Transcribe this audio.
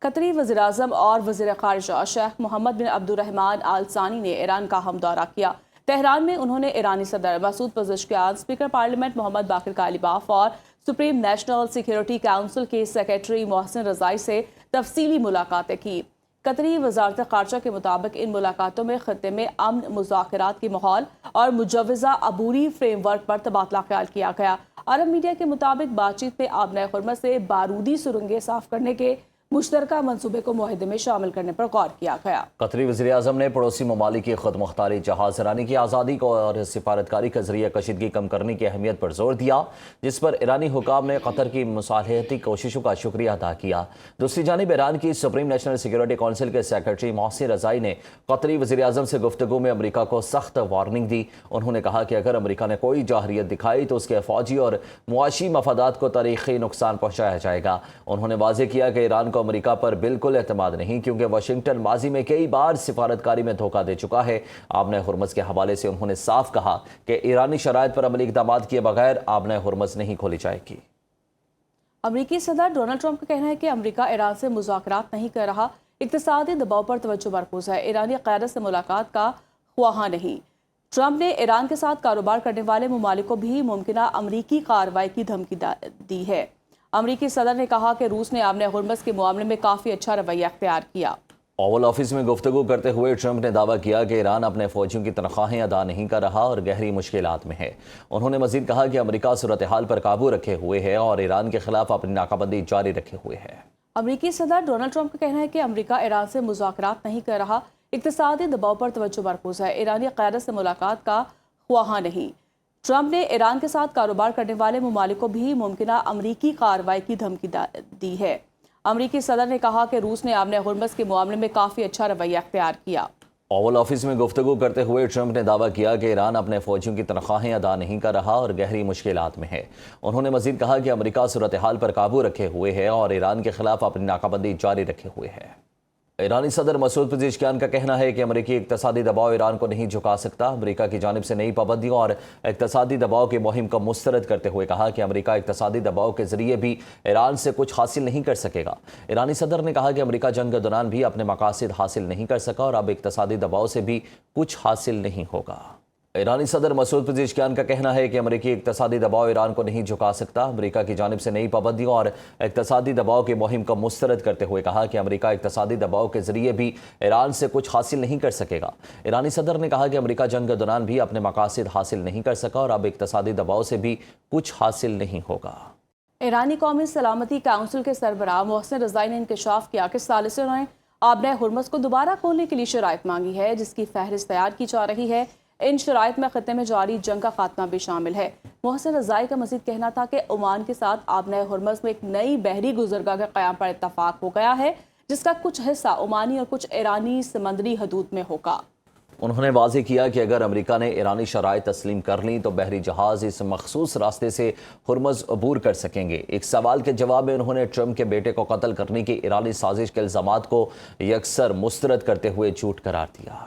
قطری وزیراعظم اور وزیر خارجہ شیخ محمد بن عبد الرحمن آل ثانی نے ایران کا ہم دورہ کیا۔ تہران میں انہوں نے ایرانی صدر مسعود پزشکیان، اسپیکر پارلیمنٹ محمد باقر کالیباف اور سپریم نیشنل سیکیورٹی کونسل کے سیکریٹری محسن رضائی سے تفصیلی ملاقاتیں کی۔ قطری وزارت خارجہ کے مطابق ان ملاقاتوں میں خطے میں امن، مذاکرات کی ماحول اور مجوزہ عبوری فریم ورک پر تبادلہ خیال کیا گیا۔ عرب میڈیا کے مطابق بات چیت میں آبنۂ ہرمز سے بارودی سرنگیں صاف کرنے کے مشترکہ منصوبے کو معاہدے میں شامل کرنے پر غور کیا گیا۔ قطری وزیراعظم نے پڑوسی ممالک کی خود مختاری جہاز رانی کی آزادی کو اور سفارتکاری کے ذریعے کشیدگی کم کرنے کی اہمیت پر زور دیا، جس پر ایرانی حکام نے قطر کی مصالحتی کوششوں کا شکریہ ادا کیا۔ دوسری جانب ایران کی سپریم نیشنل سیکیورٹی کونسل کے سیکریٹری محسن رضائی نے قطری وزیراعظم سے گفتگو میں امریکہ کو سخت وارننگ دی۔ انہوں نے کہا کہ اگر امریکہ نے کوئی جارحیت دکھائی تو اس کے فوجی اور معاشی مفادات کو تاریخی نقصان پہنچایا جائے گا۔ انہوں نے واضح کیا کہ ایران کو امریکہ پر بالکل اعتماد نہیں، کیونکہ واشنگٹن ماضی میں کئی بار سفارتکاری میں دھوکہ دے چکا ہے۔ آبنۂ ہرمز کے حوالے سے انہوں نے صاف کہا کہ ایرانی شرائط پر عملی اقدامات کیے بغیر آبنۂ ہرمز نہیں کھولی جائے گی۔ امریکی صدر ڈونلڈ ٹرمپ کا کہنا ہے کہ امریکہ ایران سے مذاکرات نہیں کر رہا، اقتصادی دباؤ پر توجہ مرکوز ہے، ایرانی قیادت سے ملاقات کا خواہاں نہیں۔ ٹرمپ نے ایران کے ساتھ کاروبار کرنے والے ممالک کو بھی ممکنہ امریکی کارروائی کی دھمکی دی ہے۔ امریکی صدر نے کہا کہ روس نے آبنۂ ہرمز کے معاملے میں کافی اچھا رویہ اختیار کیا۔ اوول آفس میں گفتگو کرتے ہوئے ٹرمپ نے دعویٰ کیا کہ ایران اپنے فوجیوں کی تنخواہیں ادا نہیں کر رہا اور گہری مشکلات میں ہے۔ انہوں نے مزید کہا کہ امریکہ صورتحال پر قابو رکھے ہوئے ہے اور ایران کے خلاف اپنی ناکہ بندی جاری رکھے ہوئے ہے۔ امریکی صدر ڈونلڈ ٹرمپ کا کہنا ہے کہ امریکہ ایران سے مذاکرات نہیں کر رہا، اقتصادی دباؤ پر توجہ مرکوز ہے، ایرانی قیادت سے ملاقات کا خواہاں نہیں۔ ٹرمپ نے ایران کے ساتھ کاروبار کرنے والے ممالک کو بھی ممکنہ امریکی کارروائی کی دھمکی دی ہے۔ امریکی صدر نے کہا کہ روس نے آبنۂ ہرمز کے معاملے میں کافی اچھا رویہ اختیار کیا۔ اوول آفس میں گفتگو کرتے ہوئے ٹرمپ نے دعویٰ کیا کہ ایران اپنے فوجیوں کی تنخواہیں ادا نہیں کر رہا اور گہری مشکلات میں ہے۔ انہوں نے مزید کہا کہ امریکہ صورتحال پر قابو رکھے ہوئے ہے اور ایران کے خلاف اپنی ناکہ بندی جاری رکھے ہوئے ہے۔ ایرانی صدر مسعود پزشکیان کا کہنا ہے کہ امریکی اقتصادی دباؤ ایران کو نہیں جھکا سکتا۔ امریکہ کی جانب سے نئی پابندیوں اور اقتصادی دباؤ کی مہم کو مسترد کرتے ہوئے کہا کہ امریکہ اقتصادی دباؤ کے ذریعے بھی ایران سے کچھ حاصل نہیں کر سکے گا۔ ایرانی صدر نے کہا کہ امریکہ جنگ کے دوران بھی اپنے مقاصد حاصل نہیں کر سکا اور اب اقتصادی دباؤ سے بھی کچھ حاصل نہیں ہوگا۔ ایرانی صدر مسعود پزشکیان کا کہنا ہے کہ امریکی اقتصادی دباؤ ایران کو نہیں جھکا سکتا۔ امریکہ کی جانب سے نئی پابندیوں اور اقتصادی دباؤ کی مہم کو مسترد کرتے ہوئے کہا کہ امریکہ اقتصادی دباؤ کے ذریعے بھی ایران سے کچھ حاصل نہیں کر سکے گا۔ ایرانی صدر نے کہا کہ امریکہ جنگ کے دوران بھی اپنے مقاصد حاصل نہیں کر سکا اور اب اقتصادی دباؤ سے بھی کچھ حاصل نہیں ہوگا۔ ایرانی قومی سلامتی کونسل کے سربراہ محسن رضائی نے انکشاف کیا کہ ثالثیوں نے آبنۂ ہرمز کو دوبارہ کھولنے کے لیے شرائط مانگی ہے، جس کی فہرست تیار کی جا رہی ہے۔ ان شرائط میں خطے میں جاری جنگ کا خاتمہ بھی شامل ہے۔ محسن رضائی کا مزید کہنا تھا کہ عمان کے ساتھ آبنۂ ہرمز میں ایک نئی بحری گزرگاہ کے قیام پر اتفاق ہو گیا ہے، جس کا کچھ حصہ عمانی اور کچھ ایرانی سمندری حدود میں ہوگا۔ انہوں نے واضح کیا کہ اگر امریکہ نے ایرانی شرائط تسلیم کر لیں تو بحری جہاز اس مخصوص راستے سے ہرمز عبور کر سکیں گے۔ ایک سوال کے جواب میں انہوں نے ٹرمپ کے بیٹے کو قتل کرنے کی ایرانی سازش کے الزامات کو یکسر مسترد کرتے ہوئے جھوٹ قرار دیا۔